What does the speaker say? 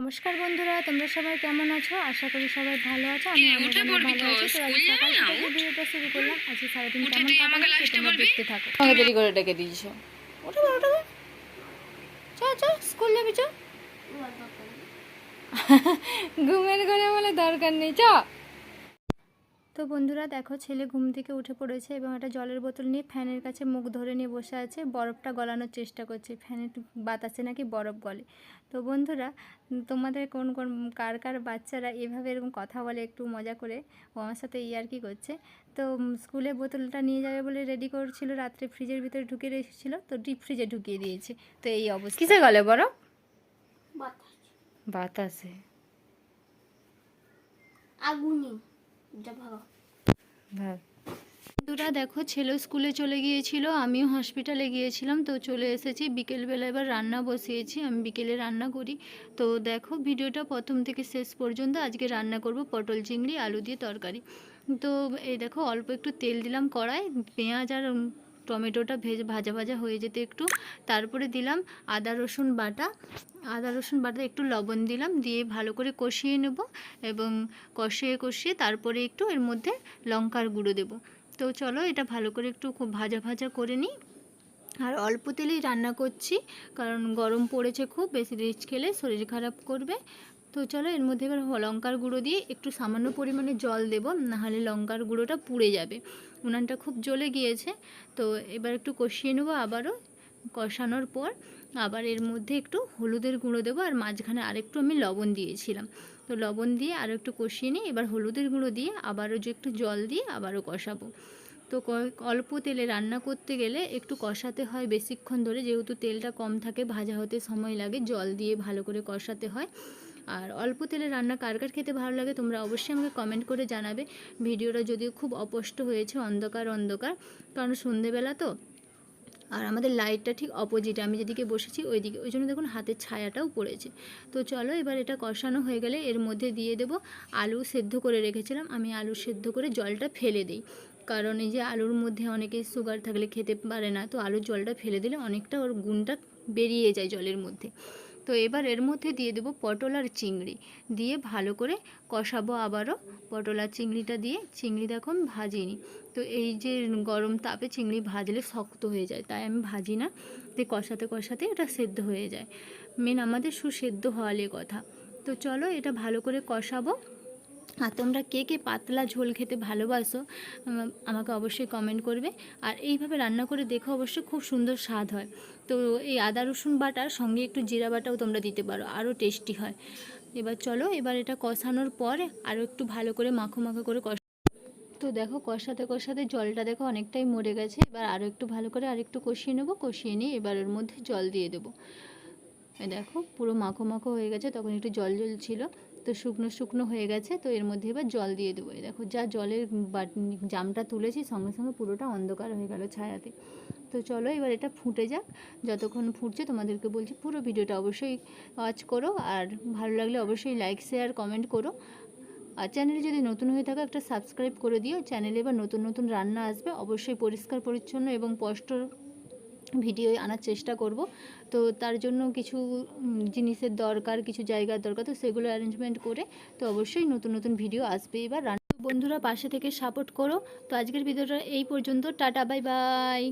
নমস্কার বন্ধুরা, তোমরা সবাই কেমন আছো? আশা করি সবাই ভালো আছো। আমি অনেক ভালো আছি। তো আজ সকাল থেকে ভিডিওটা শুরু করলাম। আজকে সারাদিন কেমন কাটালাম তোমরা দেখতে থাকো। আমাকে দেরি করে ডেকে দিয়েছো। ওঠো ওঠো, চ স্কুল যাবি চ। ঘুমের ঘরে বলে দরকার নেই, চ। তো বন্ধুরা দেখো, ছেলে ঘুম থেকে উঠে পড়েছে এবং একটা জলের বোতল নিয়ে ফ্যানের কাছে মুখ ধরে নিয়ে বসে আছে। বরফটা গলানোর চেষ্টা করছে, ফ্যানের বাতাসে নাকি বরফ গলে। তো বন্ধুরা, তোমাদের কোন কোন কার কার বাচ্চারা এভাবে এরকম কথা বলে একটু মজা করে, ও আমার সাথে ইয়ার্কি করছে। তো স্কুলে বোতলটা নিয়ে যাবে বলে রেডি করছিল, রাত্রে ফ্রিজের ভিতরে ঢুকে রেখেছিল, তো ডিপ ফ্রিজে ঢুকিয়ে দিয়েছে। তো এই অবস্থা। কিসে গলে বরফ? বাতাসে। আগুনে বন্ধুরা দেখো, ছেলেও স্কুলে চলে গিয়েছিল, আমিও হসপিটালে গিয়েছিলাম। তো চলে এসেছি বিকেলবেলা, এবার রান্না বসিয়েছি। আমি বিকেলে রান্না করি। তো দেখো ভিডিওটা প্রথম থেকে শেষ পর্যন্ত। আজকে রান্না করব পটল চিংড়ি আলু দিয়ে তরকারি। তো এই দেখো, অল্প একটু তেল দিলাম কড়াই, পেঁয়াজ আর টমেটোটা ভাজা ভাজা হয়ে যেতে একটু, তারপরে দিলাম আদা রসুন বাটা, একটু লবণ দিলাম, দিয়ে ভালো করে কষিয়ে নেব এবং কষিয়ে তারপরে একটু এর মধ্যে লঙ্কার গুঁড়ো দেব। তো চলো এটা ভালো করে একটু খুব ভাজা করে নিই। আর অল্প তেলেই রান্না করছি, কারণ গরম পড়েছে খুব, বেশি রিচ খেলে শরীর খারাপ করবে। তো চলো এর মধ্যে এবার লঙ্কার গুঁড়ো দিয়ে একটু সামান্য পরিমাণে জল দেব, নাহলে লঙ্কার গুঁড়োটা পুড়ে যাবে। উনানটা খুব জ্বলে গিয়েছে। তো এবার একটু কষিয়ে নেবো আবারও। কষানোর পর আবার এর মধ্যে একটু হলুদের গুঁড়ো দেবো, আর মাঝখানে আরেকটু আমি লবণ দিয়েছিলাম। তো লবণ দিয়ে আরও একটু কষিয়ে নিই। এবার হলুদের গুঁড়ো দিয়ে আবারও যে একটু জল দিয়ে আবারও কষাবো। তো অল্প তেলে রান্না করতে গেলে একটু কষাতে হয় বেশিক্ষণ ধরে, যেহেতু তেলটা কম থাকে, ভাজা হতে সময় লাগে, জল দিয়ে ভালো করে কষাতে হয়। আর অল্প তেলে রান্না কার কার খেতে ভালো লাগে তোমরা অবশ্যই আমাকে কমেন্ট করে জানাবে। ভিডিওটা যদিও খুব অস্পষ্ট হয়েছে, অন্ধকার, কারণ সন্ধেবেলা তো, আর আমাদের লাইটটা ঠিক অপোজিটে, আমি যেদিকে বসেছি ওইদিকে, ওই জন্য দেখুন হাতের ছায়াটাও পড়েছে। তো চলো এবার এটা কষানো হয়ে গেলে এর মধ্যে দিয়ে দেব আলু সেদ্ধ করে রেখেছিলাম। আমি আলু সেদ্ধ করে জলটা ফেলে দিই, কারণ এই যে আলুর মধ্যে অনেকে সুগার থাকলে খেতে পারে না, তো আলুর জলটা ফেলে দিলে অনেকটা ওর গুণটা বেরিয়ে যায় জলের মধ্যে। তো এবার এর মধ্যে দিয়ে দেবো পটল আর চিংড়ি, দিয়ে ভালো করে কষাবো আবারও। পটল আর চিংড়িটা দিয়ে, চিংড়ি দেখো আমি ভাজিনি, তো এই যে গরম তাপে চিংড়ি ভাজলে শক্ত হয়ে যায়, তাই আমি ভাজি না। তো কষাতে এটা সেদ্ধ হয়ে যায়, মেন আমাদের সুসেদ্ধ হওয়ালে কথা। তো চলো এটা ভালো করে কষাবো। আর তোমরা কে কে পাতলা ঝোল খেতে ভালোবাসো আমাকে অবশ্যই কমেন্ট করবে। আর এইভাবে রান্না করে দেখো, অবশ্যই খুব সুন্দর স্বাদ হয়। তো এই আদা রসুন বাটার সঙ্গে একটু জিরা বাটাও তোমরা দিতে পারো, আরও টেস্টি হয়। এবার চলো এবার এটা কষানোর পর আরও একটু ভালো করে মাখো করে তো দেখো কষাতে জলটা দেখো অনেকটাই মরে গেছে। এবার আরও একটু ভালো করে আরেকটু কষিয়ে নেবো, কষিয়ে নিয়ে এবার ওর মধ্যে জল দিয়ে দেবো। দেখো পুরো মাখো হয়ে গেছে, তখন একটু জল ছিল, তো শুকনো হয়ে গেছে। তো এর মধ্যে এবার জল দিয়ে দেবো। দেখো যা জলের জামটা তুলেছি, সঙ্গে সঙ্গে পুরোটা অন্ধকার হয়ে গেল ছায়াতে। তো চলো এবার এটা ফুটে যাক। যতক্ষণ ফুটছে তোমাদেরকে বলছি, পুরো ভিডিওটা অবশ্যই ওয়াচ করো, আর ভালো লাগলে অবশ্যই লাইক শেয়ার কমেন্ট করো। আর চ্যানেলে যদি নতুন হয়ে থাকো একটা সাবস্ক্রাইব করে দিও। চ্যানেলে এবার নতুন রান্না আসবে, অবশ্যই পরিষ্কার পরিচ্ছন্ন এবং স্পষ্ট ভিডিও আনার চেষ্টা করব। তো তার জন্য কিছু জিনিসের দরকার, কিছু জায়গার দরকার, তো সেগুলো অ্যারেঞ্জমেন্ট করে তো অবশ্যই নতুন ভিডিও আসবে। এবার বন্ধুরা পাশে থেকে সাপোর্ট করো। তো আজকের ভিডিওটা এই পর্যন্ত, টাটা বাই বাই।